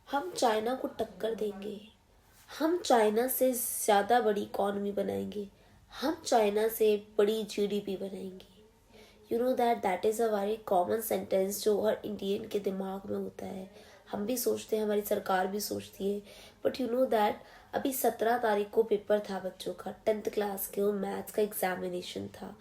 हम चाइना को टक्कर देंगे, हम चाइना से ज़्यादा बड़ी इकॉनमी बनाएंगे, हम चाइना से बड़ी जीडीपी बनाएंगे। You know that is a very common sentence जो हर इंडियन के दिमाग में होता है। हम भी सोचते हैं, हमारी सरकार भी सोचती है। बट यू नो दैट अभी 17 तारीख को पेपर था बच्चों का, 10th क्लास के, वो मैथ्स का एग्जामिनेशन था,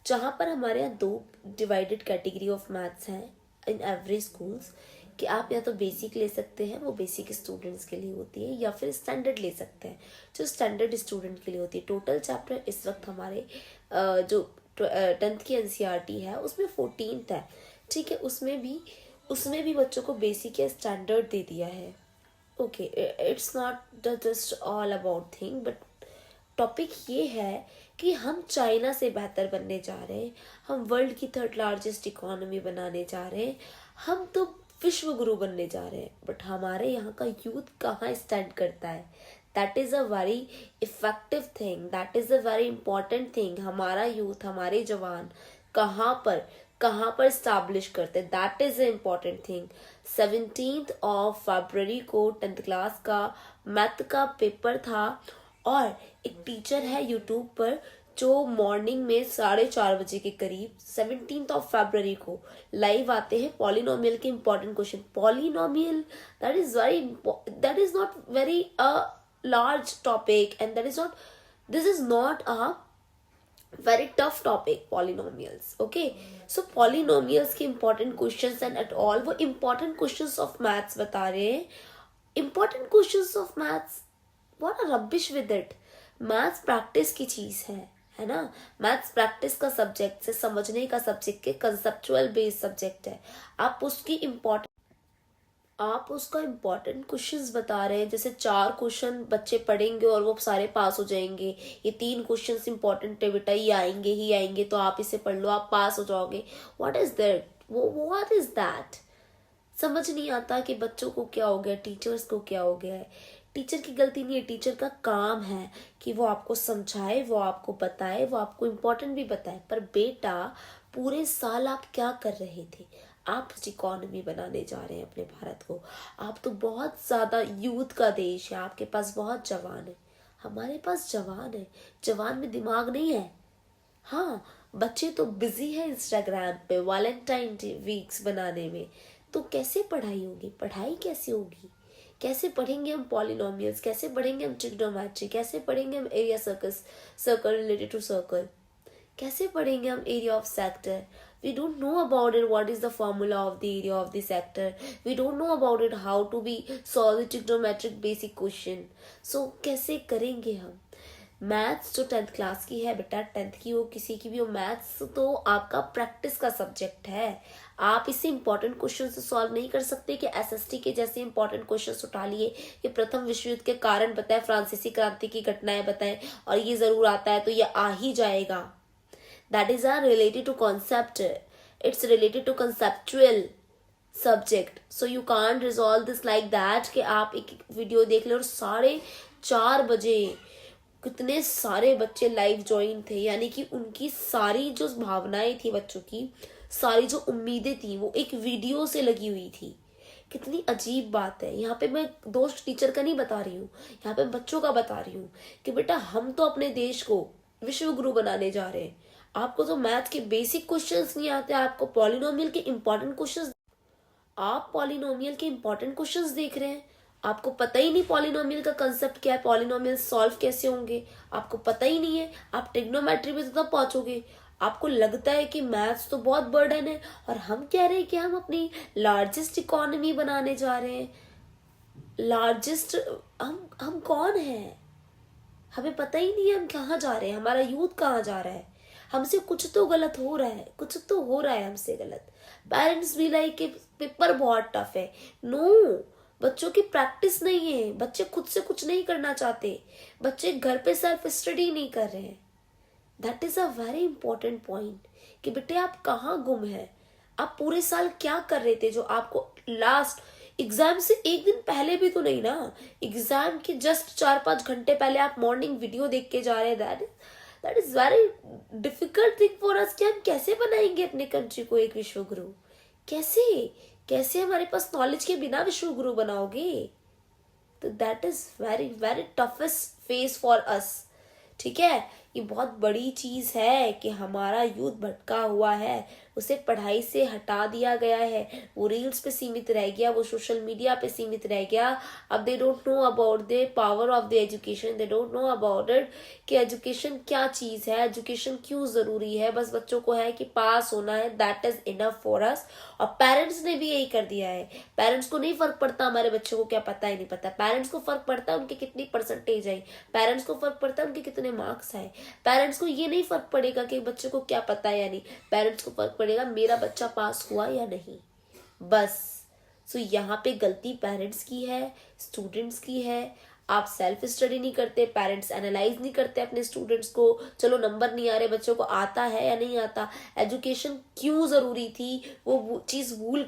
जहाँ पर हमारे यहाँ 2 डिवाइडेड कैटेगरी ऑफ मैथ्स हैं इन एवरी स्कूल्स, कि आप या तो बेसिक ले सकते हैं, वो बेसिक स्टूडेंट्स के लिए होती है, या फिर स्टैंडर्ड ले सकते हैं जो स्टैंडर्ड स्टूडेंट के लिए होती है। टोटल चैप्टर इस वक्त हमारे जो 10th की एनसीईआरटी है उसमें 14th है, ठीक है। उसमें भी बच्चों को बेसिक या स्टैंडर्ड दे दिया है। Okay, it's not just all about thing, but topic ये है कि हम चाइना से बेहतर बनने जा रहे हैं, हम वर्ल्ड की 3rd लार्जेस्ट इकोनॉमी बनाने जा रहे हैं, हम तो विश्व गुरु बनने जा रहे हैं। बट हमारे यहाँ का यूथ कहाँ स्टैंड करता है? That is a very effective thing, that is a very important thing. हमारा यूथ, हमारे जवान कहाँ पर स्टैब्लिश करते हैं, that is a important thing. 17th of February को 10th क्लास का मैथ का पेपर था, और एक टीचर है यूट्यूब पर जो मॉर्निंग में 4:30 बजे के करीब 17th ऑफ फरवरी को लाइव आते हैं पॉलिनोमियल के important question. Polynomial, that is not very a large topic, and this is not a very tough topic, polynomials. Okay, so polynomials के important questions and at all वो important questions of maths बता रहे हैं। important questions of maths, what a rubbish with it। maths practice की चीज है ना। maths practice का सब्जेक्ट से, समझने का सब्जेक्ट के conceptual based सब्जेक्ट है। आप उसका इम्पोर्टेंट क्वेश्चंस बता रहे हैं, जैसे 4 क्वेश्चन बच्चे पढ़ेंगे और वो सारे पास हो जाएंगे। ये 3 क्वेश्चंस इम्पोर्टेंट है बेटा, ये आएंगे ही आएंगे, तो आप इसे पढ़ लो, आप पास हो जाओगे। What is that? What is that? समझ नहीं आता कि बच्चों को क्या हो गया, टीचर्स को क्या हो गया है। टीचर की गलती नहीं है, टीचर का काम है कि वो आपको समझाए, वो आपको बताए, वो आपको इम्पोर्टेंट भी बताए। पर बेटा, पूरे साल आप क्या कर रहे थे? आप इकोनॉमी बनाने जा रहे हैं अपने भारत को। आप तो बहुत ज्यादा यूथ का देश है, आपके पास बहुत जवान है। हमारे पास जवान है, जवान में दिमाग नहीं है। हाँ, बच्चे तो बिजी है इंस्टाग्राम पे वैलेंटाइन वीक्स बनाने में, तो कैसे पढ़ाई होगी? पढ़ाई कैसे होगी? कैसे पढ़ेंगे हम पॉलिनोमियल्स? कैसे पढ़ेंगे हम ट्रिग्नोमेट्री? कैसे पढ़ेंगे हम area circle related to circle? कैसे पढ़ेंगे हम area of sector? We don't know about it, what is the formula of the area of the sector. We don't know about it, how to be solve the trigonometric basic question. So कैसे करेंगे हम? Maths जो 10th class की है बेटा, 10th की हो, किसी की भी हो, मैथ्स तो आपका प्रैक्टिस का सब्जेक्ट है। आप इससे इंपॉर्टेंट क्वेश्चन से सॉल्व नहीं कर सकते कि एसएसटी के जैसे इंपॉर्टेंट क्वेश्चन उठा लिए कि प्रथम विश्व युद्ध के कारण बताएं, फ्रांसीसी क्रांति की घटनाएं बताएं, और ये जरूर आता है तो ये आ ही जाएगा। That is are related to concept. It's related to conceptual subject. So you can't resolve this like that कि आप एक वीडियो देख ले और 4:30 कितने सारे बच्चे लाइव ज्वाइन थे, यानी कि उनकी सारी जो भावनाएं थी बच्चों की, सारी जो उम्मीदें थी, वो एक वीडियो से लगी हुई थी। कितनी अजीब बात है। यहाँ पे मैं दोस्त टीचर का नहीं बता रही हूँ, यहाँ पे बच्चों का बता रही हूँ कि बेटा हम तो अपने देश को विश्व गुरु बनाने जा रहे हैं। आपको तो मैथ के बेसिक क्वेश्चंस नहीं आते, आपको पॉलिनोमियल के इंपॉर्टेंट क्वेश्चंस, आप पॉलिनोमियल के इंपॉर्टेंट क्वेश्चंस देख रहे हैं। आपको पता ही नहीं पॉलिनोमियल का कंसेप्ट क्या है, पॉलिनोमियल सॉल्व कैसे होंगे, आपको पता ही नहीं है। आप ट्रिग्नोमेट्री में तब पहुंचोगे। आपको लगता है कि मैथ्स तो बहुत बर्डन है, और हम कह रहे हैं कि हम अपनी लार्जेस्ट इकोनॉमी बनाने जा रहे हैं। लार्जेस्ट, हम कौन है? हमें पता ही नहीं है हम कहाँ जा रहे हैं, हमारा यूथ कहाँ जा रहा है। हमसे कुछ तो गलत हो रहा है, कुछ तो हो रहा है हमसे गलत। पेरेंट्स भी लाइक कि पेपर बहुत टफ है। नो, बच्चों की प्रैक्टिस नहीं है, बच्चे खुद से कुछ नहीं करना चाहते, बच्चे घर पे सेल्फ स्टडी नहीं कर रहे हैं। That is a very important point कि बेटे आप कहाँ गुम है। आप पूरे साल क्या कर रहे थे जो आपको लास्ट एग्जाम से एक दिन पहले भी तो नहीं ना, एग्जाम के जस्ट 4-5 घंटे पहले आप मॉर्निंग वीडियो देख के जा रहे हैं। That is very difficult thing for us कि हम कैसे बनाएंगे अपने कंट्री को एक विश्व गुरु। कैसे कैसे हमारे पास नॉलेज के बिना विश्व गुरु बनाओगे? तो that is very very toughest phase for us. ठीक है, ये बहुत बड़ी चीज है कि हमारा यूथ भटका हुआ है, उसे पढ़ाई से हटा दिया गया है, वो रील्स पे सीमित रह गया, वो सोशल मीडिया पे सीमित रह गया। अब they don't know about the power of the education, they don't know about it कि एजुकेशन क्या चीज है, एजुकेशन क्यों जरूरी है। बस बच्चों को है कि पास होना है, that is enough for us. और पेरेंट्स ने भी यही कर दिया है। पेरेंट्स को नहीं फर्क पड़ता हमारे बच्चों को क्या पता है नहीं पता, पेरेंट्स को फर्क पड़ता है उनके कितनी परसेंटेज आई, पेरेंट्स को फर्क पड़ता है उनके कितने मार्क्स आए। पेरेंट्स को ये नहीं फर्क पड़ेगा कि बच्चे को क्या पता है या नहीं, पेरेंट्स को फर्क पड़ेगा मेरा बच्चा पास हुआ या नहीं, बस। सो यहाँ पे गलती पेरेंट्स की है, स्टूडेंट्स की है। आप सेल्फ स्टडी नहीं करते, पेरेंट्स एनालाइज नहीं करते अपने स्टूडेंट्स को। चलो नंबर नहीं आ रहे, बच्चों को आता है या नहीं आता, एजुकेशन क्यों जरूरी थी वो चीज भूल